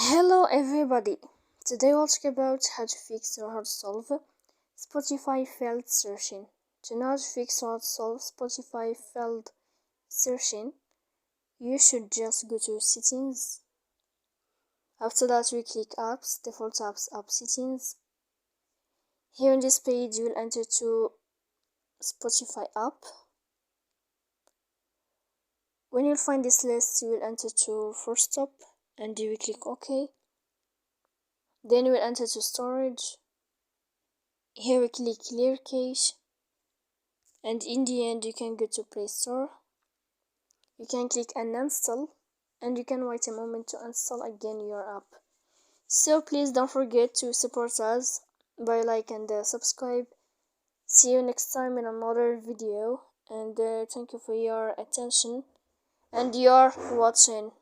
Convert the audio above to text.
Hello everybody! Today we'll talk about how to fix or how to solve Spotify failed searching. To know how to fix or how to solve Spotify failed searching, you should just go to settings. After that we click apps, default apps, app settings. Here on this page you will enter to Spotify app. When you'll find this list you will enter to first stop and you will click OK. Then you will enter to storage. Here we click clear cache, and in the end you can go to Play Store. You can click uninstall and you can wait a moment to install again your app. So please don't forget to support us by like and subscribe. See you next time in another video, and thank you for your attention and your watching.